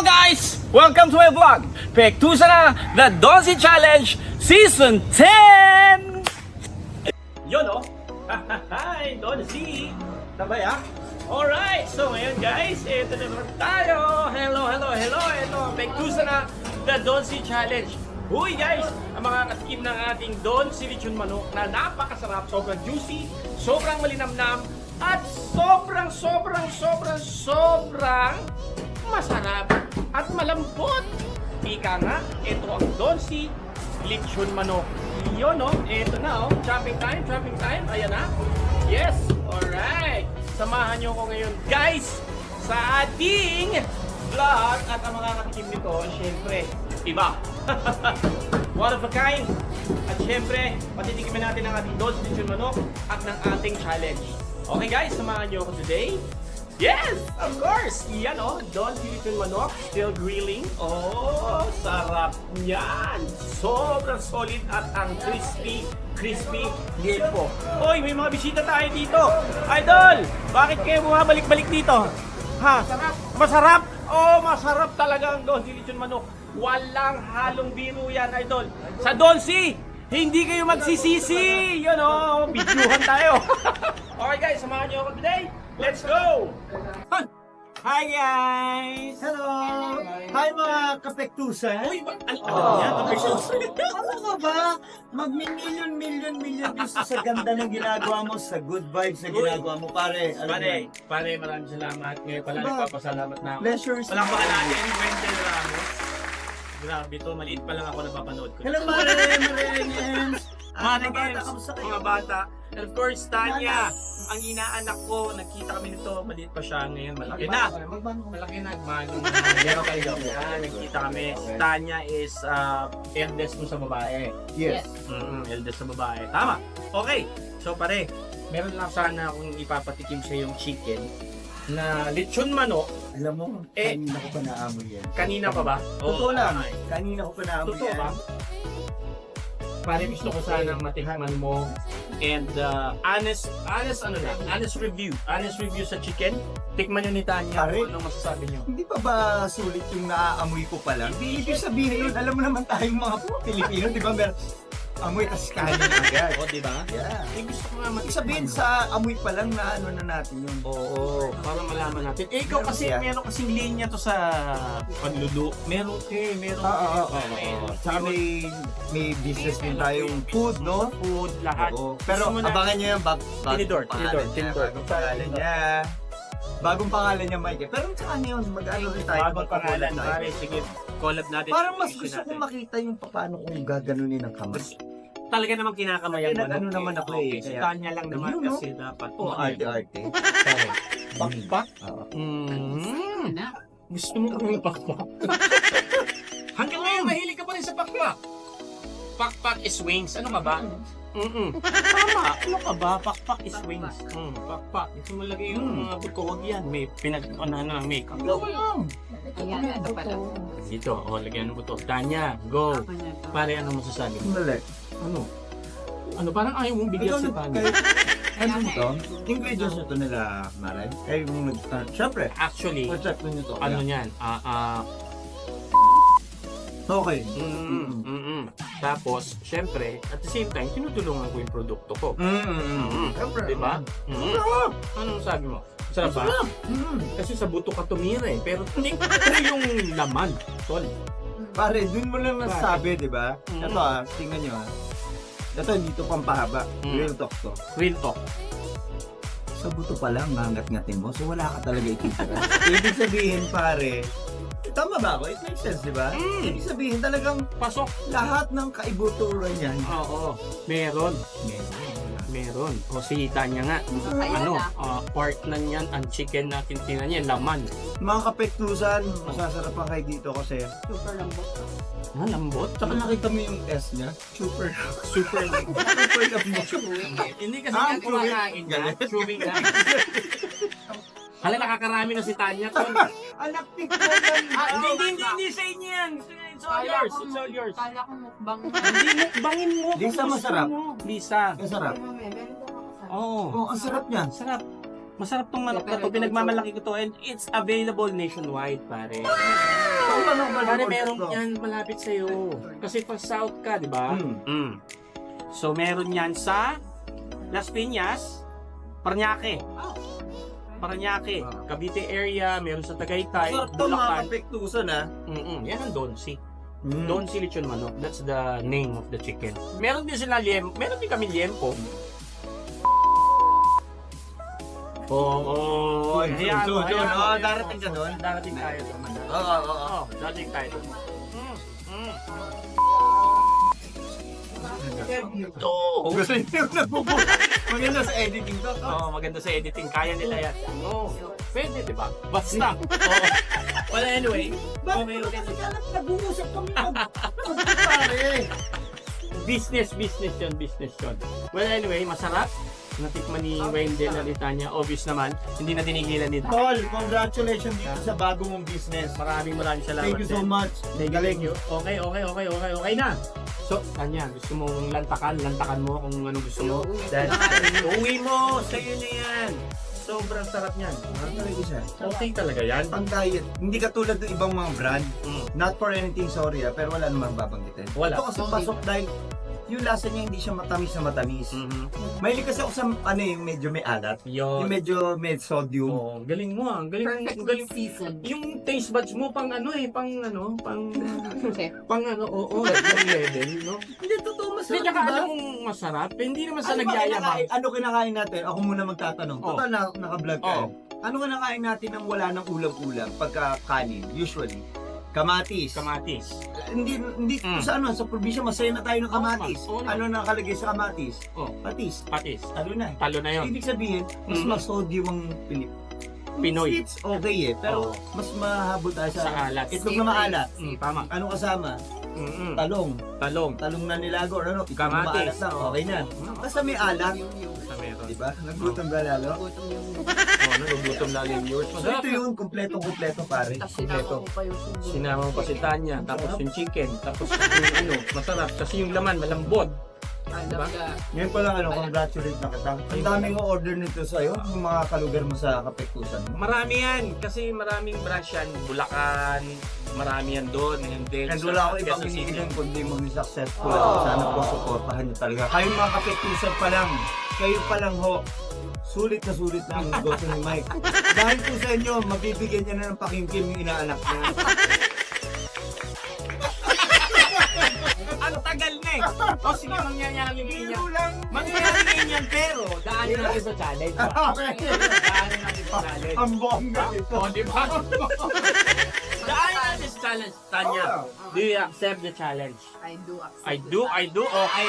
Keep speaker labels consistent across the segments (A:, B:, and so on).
A: guys! Welcome to my vlog! Pektusa na The Donsi Challenge Season 10! Yun o! Hi! Donsi! Tabay ah! Alright! So ngayon guys, ito na naman tayo! Hello! Ito ang Pektusa na The Donsi Challenge. Huy guys! Ang mga katikim ng ating Donsi Lechon Manok na napakasarap, sobrang juicy, sobrang malinamnam, at sobrang masarap at malambot. Ika nga, ito ang Donsi Lechon Manok. Yun no, ito na oh, chopping time, ayan na. Yes, alright. Samahan nyo ko ngayon guys sa ating vlog at ang mga katikim nito, syempre, iba. One of a kind. At syempre, patitikimin natin ang ating Donsi Lechon Manok at ng ating challenge. Okay guys, samahan nyo ako today. Yes, of course! Yan o, Donsi Lechon Manok, still grilling. Oh, sarap niyan! Sobrang solid at ang crispy lipo. Hoy, may mga bisita tayo dito. Idol, bakit kayo bumabalik-balik dito? Ha? Masarap? Oh, masarap talaga ang Donsi Lechon Manok. Walang halong biro yan, Idol. Sa Donsi, hindi kayo magsisisi. Yan o, videohan tayo. Okay guys, samahan niyo ako today. Let's go! Hi guys!
B: Hello! Hi mga kapektusa!
A: Uy, ano yan?
B: Ano ka ba? Mag-million views sa ganda ng ginagawa mo, sa good vibes na ginagawa mo, pare.
A: Pare, maraming salamat. Ngayon pala nagpapasalamat na ako.
B: Pleasure is
A: Walang baka natin, Wendell Ramos. Grabe to, maliit pa lang ako napapanood ko.
B: Hello Marenens!
A: Mga bata. And of course, Tanya, ang inaanak ko, nagkita kami nito, maliit pa siya ngayon, malaki na. Malaki na, meron kayo. Yan, nagkita kami. Tanya is eldest mo sa babae.
B: Yes.
A: Eldest sa babae. Tama. Okay. So pare, meron lang sana akong ipapatikim sa yung chicken na lechon manok.
B: Alam mo, kanina ko pa naamoy yan.
A: Kanina pa ba?
B: Totoo lang. Kanina ko pa naamoy
A: Totoo
B: yan.
A: ba? Pare, gusto ko sanang matikman mo and honest review sa chicken. Tikman nyo ni Tanya.
B: Pare,
A: Anong masasabi nyo?
B: Hindi pa ba sulit yung naaamoy ko pa lang? Ibig sabihin nun, alam mo naman tayong mga Pilipino, di ba? Meron amoy tas kanin agad.
A: O, di ba?
B: Yeah.
A: Gusto ko nga
B: Ibig
A: matikman.
B: sabihin sa amoy pa lang na ano na natin yun.
A: Oo, para malaman natin. Eh, ikaw kasi,
B: Meron
A: meron kasing linya to sa panludo. Meron meron.
B: Tsaka may business din tayong food, no?
A: Food, lahat.
B: Oo. Pero
A: Gusto mo na-
B: abangan nyo yan,
A: Tinidor.
B: bagong pangalan niya. Bagong pangalan niya, Mike. Pero sa ano yun, mag-ano rin tayo.
A: Bagong pangalan,
B: mag-collab
A: pare. Sige, collab natin.
B: Parang mas
A: Issue
B: gusto
A: natin.
B: kong makita yung paano kung gaganunin ang kamay.
A: Talaga naman kinakamayan mo.
B: Ano naman ako eh,
A: Si
B: kaya-
A: Tanya lang naman
B: Ayun, no?
A: kasi dapat.
B: Oo, arte-arte.
A: Pare. Pakpak?
B: Oo.
A: Gusto mo kami pakpak? Hanggang ngayon, mahilig ka pa rin sa pakpak. Pakpak is wings. Ano ka ba? Tama. Ano ka ba? Pakpak is wings. Pakpak. Ito malagay yung mga buto. Huwag yan. May pinag-ano ng makeup.
C: Ayan, ito pala.
A: Dito. O, lagyan ng buto. Tanya, go. Pare, ano masasabi mo?
B: Dali.
A: Ano? Ano? Parang ayaw mong bigyan si Tanya.
B: Ano to? Ingredients nito nila, Maren? Kayo yung siyempre,
A: Actually,
B: concept nyo to.
A: ano yan?
B: Okay.
A: Tapos, syempre, at the same time, tinutulungan ko yung produkto ko.
B: Siyempre.
A: Diba? Anong sabi mo? Sarap ba?
B: Masarap.
A: Kasi sa buto ka tumira eh. Pero tingin ko yung laman. Tol.
B: Pare, dun mo lang nasabi, di ba? Ito tingnan nyo Ito, dito pampahaba. Real talk to.
A: Real talk.
B: Sa buto pa lang, ngangat-ngatin mo. So, wala ka talaga ititira. Ibig sabihin, pare, tama ba ako? It makes sense, di ba? Ibig sabihin, talagang
A: Pasok.
B: lahat ng kaibuturan yan.
A: Oo. Meron. O si Tanya nga. Ano? Part na niyan, ang chicken na tintinan niya, laman.
B: Mga kapektusan, masasarapan kayo dito kasi
C: Super lambot.
A: Lambot.
B: tsaka nakita mo yung S niya. Super.
A: Super
B: Super lambot.
A: Hindi kasi
B: Ah,
A: yan kumakain niya.
B: galit.
A: Chewing na. Hala, nakakarami na si Tanya. Tol.
B: Anak ko yan.
A: Hindi sa inyo yan. It's all yours. It's all yours.
C: Kala ko mukbang.
A: Hindi mukbangin mo. kung
B: Lisa,
A: gusto
B: masarap.
A: mo. Lisa.
B: Masarap.
C: Meron daw ako sa...
A: Oo.
B: Oh, ang sarap niya.
A: Sarap. Masarap tong manok na to. Pinagmamalaki ko to and it's available nationwide, pare. Pare, meron yan malapit sa'yo. Kasi pang south ka, di ba? So, meron yan sa Las Piñas, Parañaque. Cavite area, meron sa Tagaytay,
B: Sarap to mga
A: Bulacan.
B: kapektusan ha.
A: Yan ang Donsi. Donsi lechon manok. That's the name of the chicken. Meron din sila meron din kami liempo. Hayaan mo, hayaan mo.
B: Darating ka doon?
A: Darating tayo doon.
B: Oo.
A: Darating tayo doon. Ito!
B: Gusto niyo nabubuhay. Maganda sa editing to.
A: Maganda sa editing. Kaya nila yan. Pwede, di ba? Basta. Well, anyway. Okay.
B: Nag-uusap kami. Pare.
A: Business yun. Well, anyway, masarap. Natikman ni Wendell na litanya. Obvious naman, hindi na tinigilan ni Dad.
B: Tol, congratulations dito sa bago mong business.
A: Maraming salamat.
B: Thank you so
A: din.
B: much.
A: Thank you. Okay na. So, kanya, gusto mong lantakan mo kung ano gusto mo. Dad, uwi mo, sa'yo na yan. Sobrang sarap niyan. Okay talaga yan.
B: Pang diet, hindi katulad ng ibang mga brand. Not for anything, sorry pero wala namang babanggitin.
A: Wala.
B: Ito kasi pasok dahil yung lasa niya hindi siya matamis na matamis. Mahilig kasi ako sa yung medyo may alat. Yung medyo may sodium.
A: Galing mo ah. Galing.
C: Perfect season.
A: Yung taste buds mo pang pang
C: Chef.
A: level, no?
B: Hindi, totoo
A: Hindi,
B: masarap.
A: tsaka
B: diba?
A: alam mong masarap, hindi naman sa
B: Ano ba
A: nagyayabang.
B: kinakain? Ano kinakain natin? Ako muna magtatanong. Total naka-vlog ka.
A: Oh.
B: Ano kinakain natin nang wala ng ulam-ulam pagka kanin? Usually. Kamatis. Hindi sa sa probinsya masaya na tayo ng kamatis.
A: Oo,
B: Ano nakalagay sa kamatis?
A: Patis.
B: Talo na.
A: Talo na yun.
B: Ibig sabihin, mas masodium ang
A: Pinoy.
B: Sweets, okay pero mas mahabol tayo
A: Sa alat.
B: Itlog na maalat.
A: Tama.
B: Anong kasama? Talong. Talong na nilago, ano? Itlog na
A: Kamatis.
B: maalat na, okay na. Basta may alat. Diba? Naglutom ba lalo?
A: Nagugutom lalo yung viewers.
B: So ito yung kompletong-kompleto pare.
C: Tapos sinama ko pa yung subo.
A: Sinama mo pa si Tanya, tapos yung chicken, tapos yung masarap. Kasi yung laman, malambot. Diba?
B: Ngayon pa lang congratulate na kita. Ang daming order nito sa'yo, yung mga kalugar mo sa Kapektusan.
A: Marami yan, kasi maraming branch yan. Bulacan, marami yan doon. And then,
B: And wala ako ibang
A: Quezon City.
B: hinihiling kundi maging successful. Sana po supportahan niyo talaga. Kayo mga Kapektusan pa lang, kayo pa lang ho. Sulit na ang negosyo ni Mike. Dahil po sa inyo, mabibigyan niya na ng pakimkim yung inaanak niya.
A: Ang tagal na eh. O sige, mangyayari yan. Mangyayari yan, pero daanin natin sa challenge. Daanin natin sa challenge.
B: Ang bongga ito.
A: O, di ba? Daanin natin sa challenge. Tanya, do you accept the challenge?
C: I do accept.
A: I do. Okay.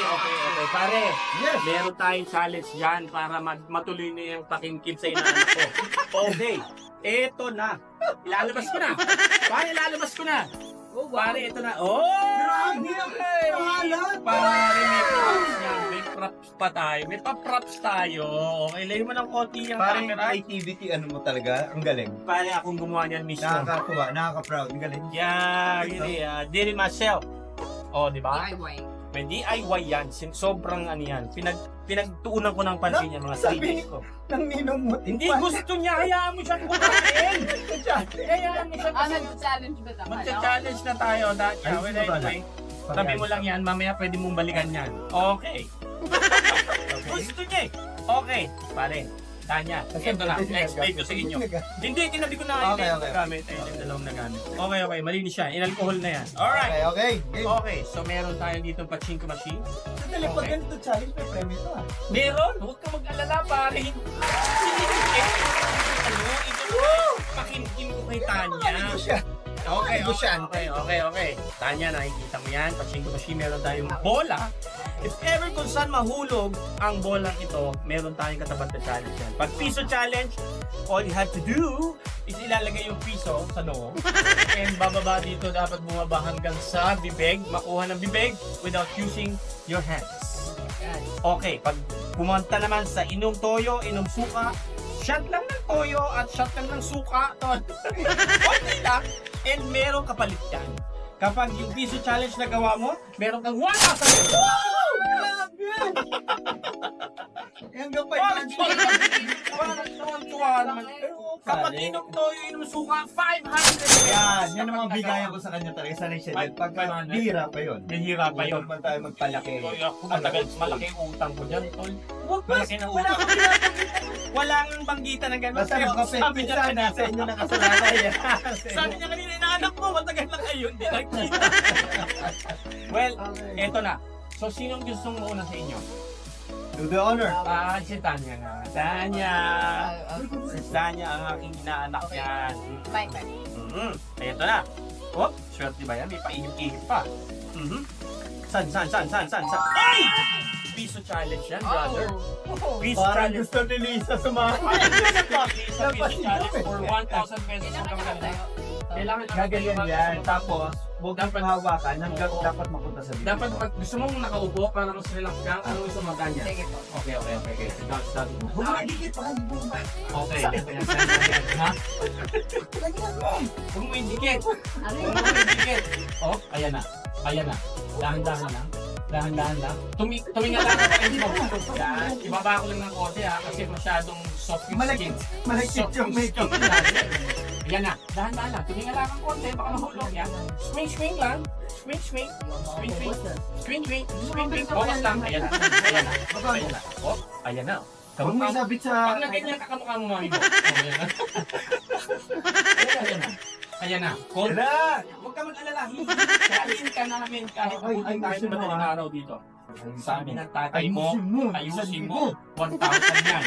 A: Pare,
B: Yes.
A: meron tayong challenge dyan para matuloy na yung pakingkip sa inaanak ko. Okay, eto na. Ilalabas ko na. Pare, ilalabas ko na. Pare, ito na. Oh!
B: Grabe! Pangalan!
A: Pare, may props yan. May props pa tayo. May pa-props tayo. Okay, lagyan mo ng konti yung
B: Parang
A: camera.
B: creativity, ano mo talaga, ang galing.
A: Pare, akong gumawa niyan mismo.
B: Nakakatuwa, nakaka-proud, ang galing.
A: Yeah, really. Did it myself. Oh, di ba?
C: DIY.
A: May DIY yan. Sobrang ano yan. Pinagtuunan ko ng pansin yan mga 3 days ko.
B: Nang ninong mo.
A: Hindi gusto niya. Hayaan mo siya kumain. Hayaan mo siya kasi.
C: Nag-challenge ba tayo?
A: Magcha-challenge na tayo.
B: Ayos
A: Well,
B: mo ba na?
A: anyway, tabi mo lang yan. Mamaya pwede mong balikan yan. Okay. Gusto niya eh. Okay. Pare. Tanya. Ito na. Explain ko sa inyo. Hindi, tinabi ko na
B: Okay.
A: gamit. Ayun, yung dalawang nagamit. Okay. Malinis siya. In-alcohol na yan. Alright.
B: Okay. Game.
A: Okay. So, meron tayo dito pachinko machine.
B: Sandali, pag ganito challenge, may premyo ito ah.
A: Meron? Huwag ka mag-alala, pare. Pakimkim ko kay Tanya.
B: Ano siya?
A: Okay. Tanya, nakikita mo yan. Pachinko machine, meron tayong bola. If ever kung saan mahulog ang bolang ito, meron tayong katapat na challenge yan. Pag piso challenge, all you have to do is ilalagay yung piso sa noo. And bababa dito, dapat bumaba hanggang sa bibig, makuha ng bibig without using your hands. Okay, pag pumunta naman sa inom toyo, inom suka, shot lang ng toyo at shot lang ng suka, okay lang, and meron kapalit yan. Kapag yung piso challenge na gawa mo, meron kang 1,000 pesos.
B: Grabe! Hanggang
A: Parang
B: 500.
A: parang tuwa naman. Kapag inom to, inom suka, 500.
B: Yan, yan ang mga bigayan ko sa kanya talaga. Sanay siya din. Pagka bihira pa yun.
A: Bihira pa yun.
B: Huwag man tayo magpalaki.
A: Tol, ako matagal, malaki ang utang ko dyan, tol. Malaki na
D: Wala
A: utang.
D: kang binabanggit. Wala kang banggitan ng gano'n.
B: Basta
D: Sabi
B: makapit
D: niya
B: sana sa inyo na kasalanan yan.
D: Sabi niya kanina, inaanak mo, matagal na kayo, hindi nakikita. Well, eto na. So, sinong gustong mauna sa inyo?
B: Do the honor.
D: Si Tanya na. Tanya! Si Tanya ang aking inaanak yan.
C: Bye, bye.
D: Eto na. Oh, swerte ba yan? May paihip-ihip pa. San? Ay! Piso challenge yan, brother. Piso
B: Parang
D: challenge.
B: gusto ni Lisa sumahan.
D: Piso challenge for 1,000 pesos ang kamagaling. Kailangan
B: Gaganyan yan. Tapos, huwag
D: Dapat-
B: kang hawakan hanggang dapat mapunta sa bibig.
D: Dapat pag gusto mong nakaupo para mas relax ka, ano gusto mo kanya?
C: Sige po.
D: Okay. Start.
B: Bumagigit pa kayo.
D: Okay. Ha? Huwag mo indikit.
C: Ano
D: Huwag mo indikit. Oh, ayan na. Dahan-dahan lang. Tuminga lang ako. Hindi mo. Yan. Ibaba ko lang ng konti ha, kasi masyadong soft yung skin.
B: Malakit yung makeup.
D: Ayan na. Dahan-dahan lang. Tuminga lang ng konti, baka mahulog yan. Swing lang. Swing. Focus lang. Ayan na. Oh, ayan na.
B: Huwag mo sabit sa...
D: Pag nagganyan ka kamukha mo, mami mo. Ayan na. Cold.
B: Tara!
D: Huwag ka mag-alala. Hihihin ka namin kahit pupunta tayo ng madaling araw dito. Sabi ng tatay mo, ayusin mo. 1,000 yan.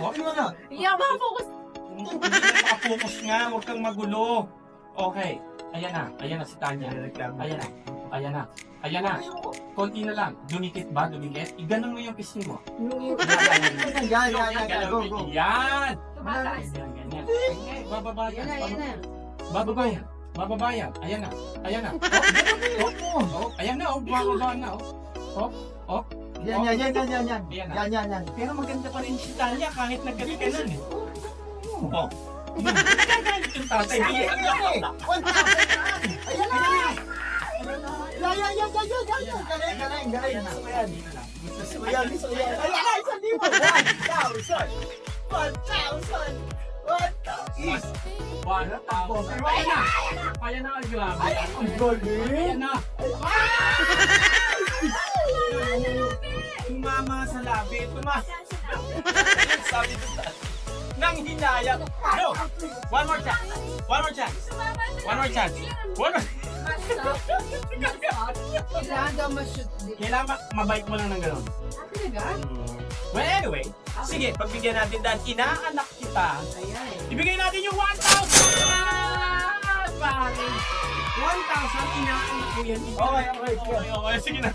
D: Oh,
B: Ano na?
C: Yeah, focus.
D: hindi ka nakafocus nga. Huwag kang magulo. Okay. Ayan na si Tanya. Ayan na. Konti na lang. Dumikit ba? Iganon mo yung pisngi mo.
B: Yan. Go.
D: Yan!
C: Tumataas.
D: Ganyan. Bababa
C: Yan
D: yan.
C: na.
D: Bababayan. Ayan na. Oh, ayan na. Oh, bababa na. Oh.
B: Yan.
D: Pero maganda pa rin si Tanya kahit nagkatikanan eh. Oh. Nagagalit yung tatay.
B: Galing. Gusto ko yan.
D: Ayan na. Grabe.
B: Galing.
D: Ayan na. Tumama sa labi. Sabi ko sa nang hinayang. No. One more chance.
C: Kailangan daw ma-shoot dito.
D: Kailangan mabait mo lang ng gano'n.
C: Talaga?
D: Well, anyway. Sige, pagbigyan natin dahil inaanak kita.
C: Ayan.
D: Ibigay natin yung 1,000! Pare! 1,000, inaanak ko yan. Okay. Sige na.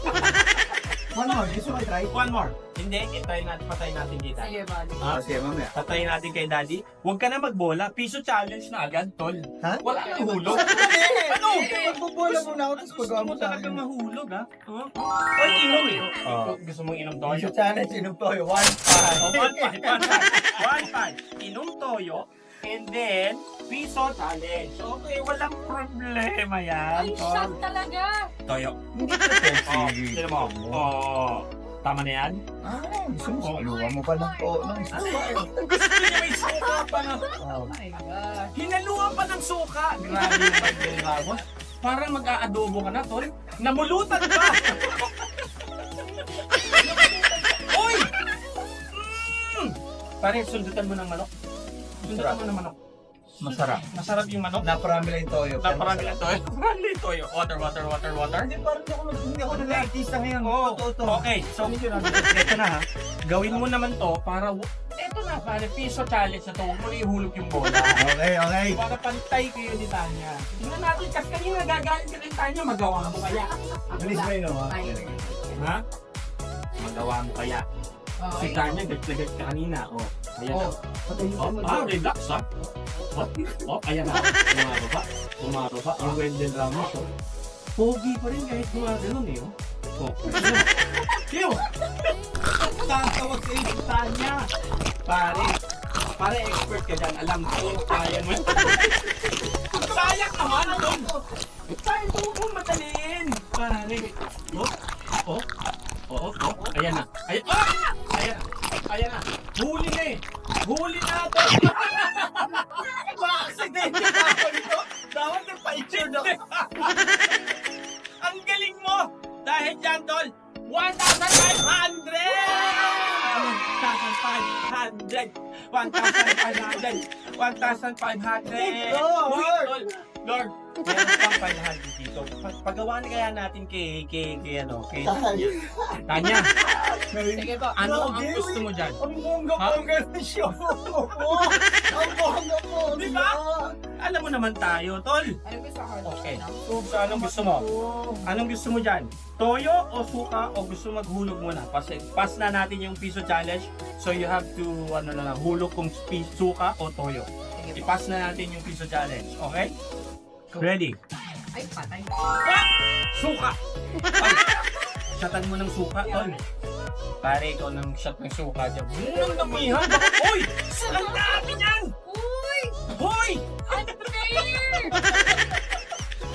B: One more. Gusto ko try?
D: One more. Hindi, patayin natin dito.
C: Sige, buddy.
B: Sige, mamaya.
D: Patayin natin kay Daddy. Huwag ka na magbola. Piso challenge na agad, tol.
B: Ha?
D: Wala kang hulog.
B: Ano? Magbubola muna ako, tapos
D: Gusto
B: pagawa
D: mo
B: mo sa
D: talagang
B: akin.
D: mahulog, ha? Oy, inom eh. Gusto mong inom toyo?
B: Gusto challenge, inom to. 1-5.
D: Oh, 1-5. Inom toyo. And then, piso challenge. Okay, walang problema yan,
C: Ay,
D: tol.
C: shock talaga.
D: Toyo.
B: Hindi ko sexy.
D: Oh, sino mo? Oh, tama na yan?
B: Gusto mo, saluwa mo pa ng to.
D: Gusto niya may suka pa na.
C: Oh my God.
D: Hinaluan pa ng suka. Grabe yung Miguel Ramos. Parang mag-aadobo ka na, tol. Namulutan pa. Uy! Pare, sundutan mo ng manok. Sundutan mo ng manok.
B: Masarap.
D: Masarap yung manok.
B: Naparami lang yung toyo.
D: Naparami lang toyo. Naparami lang toyo. Water.
B: Hindi, parang hindi ako nag-artista ngayon.
D: Oo.
B: Totoo.
D: Okay, so ito na ha. Gawin mo naman to para... Ito na, pare. Piso challenge na to. Huwag mo na ihulog yung bola.
B: Okay.
D: Para pantay kayo ni Tanya. Tingnan natin, kasi kanina nagagalit ka rin Tanya, magawa mo kaya.
B: Bilis mo yun, ha?
D: Ha? Magawa mo kaya. Si Tanya, galit ka kanina. Oh, ayan na. Relax ha. Ayan na. Tumababa. Yung Wendell Ramos. Pogi pa rin kahit gumagano'n eh. Kiyo! Tatawag sa iyo si Tanya. Pare expert ka dyan. Alam ko, kaya mo. Sayang naman ito. Sayang ito mo madalin. Pare. Ayan na.
A: 1,500.
B: Lord!
A: Uy, Lord, meron pang 500 dito. Paggawa na kaya natin kay Tanya.
C: Sige po.
A: Ano ang gusto mo dyan?
B: Ang bongga-bongga na siya. Ang bongga po.
A: Di ba? Alam mo naman tayo, tol.
C: Ano gusto ko?
A: Okay. So, anong gusto mo? Anong gusto mo dyan? Toyo o suka o gusto maghulog muna? Pass na natin yung piso challenge. So you have to hulog kung suka o toyo. I-pass na natin yung piso challenge. Okay? Ready?
C: Ay, patay.
A: Suka! Ay, shotan mo ng suka, tol. Pare, ikaw ng shot ng suka dyan. Ang damihan! Uy! Ang dami yan!
C: Uy!
A: Hoy!
C: Unfair!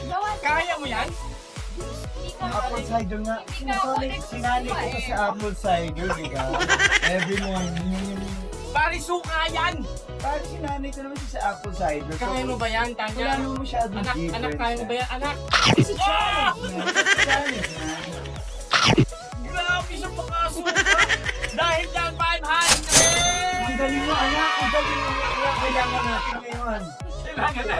C: Gawa
A: Kaya mo yan?
B: Apple cider nga. Sinali ko to sa apple cider, di ba? Every morning.
A: Pare, suka yan!
B: Parang sinanay ko naman siya sa apple cider.
A: Kaya mo ba yan,
B: Wala
A: Tanya?
B: naman masyadong
A: Anak,
B: difference.
A: kaya mo ba yan? Anak!
B: It's a challenge, man. It's a challenge, man.
A: Grabe siya pakasuka! Dahil dyan, 500!
B: Ang galing mo, anak. Ang galing mo. Kailangan natin ngayon.
A: Kailangan na.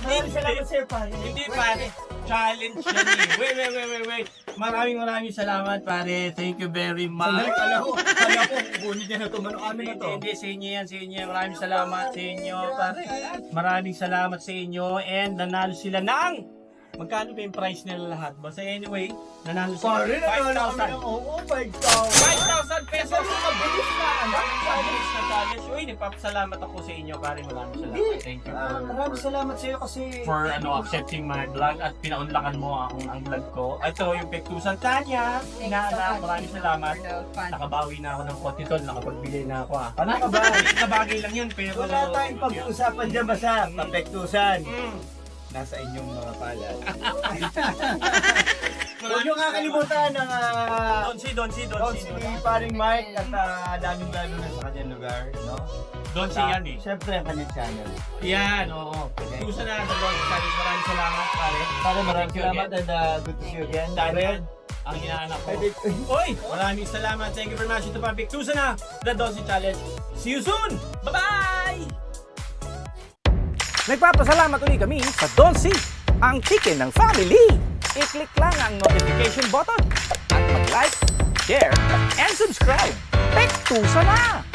B: Maraming salamat sa'yo, pare.
A: Hindi pare, challenge yan eh. Wait. Maraming salamat pare. Thank you very much.
B: Kala ko, kukunin niya na ito. Mano amin na to.
A: Hindi, sa inyo yan. Maraming salamat sa inyo pare. Maraming salamat sa inyo and nanalo sila ng magkano ba yung price nila lahat? Basta anyway, nanalo sila
B: Pare,
A: ng
B: nanalo kami
A: 5,000.
B: ng 5,000.
A: 5,000 pesos!
B: Mabilis na, anak.
A: Challenge na challenge. Uy, nagpapasalamat ako sa inyo pare. Maraming salamat. Thank you
B: Maraming salamat sa'yo kasi
A: for accepting my vlog at pinaunlakan mo ang vlog ko. Ito yung Pektusan Tanya. Inaanak, maraming salamat. Nakabawi na ako ng konti tol, nakapagbili na ako ah.
B: Ano ka ba?
A: Maliit na bagay lang yun, pero...
B: Wala tayong pag-uusapan dyan basta papektusan.
A: Mm.
B: Nasa inyong mga palad. Huwag nyo kakalimutan ng
A: Donsi.
B: si paring Mike at lalong-lalo na sa kanyang lugar, no?
A: Donsi yan eh.
B: Siyempre ang kanyang channel.
A: Yan, oo. Pektusan na sa Donsi Challenge. Maraming salamat, pare.
B: Pare, maraming
A: Thank you
B: salamat
A: again.
B: and good to see you again.
A: Daniel, ang inaanak ko. Oy, maraming salamat. Thank you very much. Ito pa, Pektusan na the Donsi Challenge. See you soon! Bye-bye!
E: Nagpapasalamat ulit kami sa Donsi, ang chicken ng family. I-click lang ang notification button at mag-like, share, and subscribe. Pektusa na!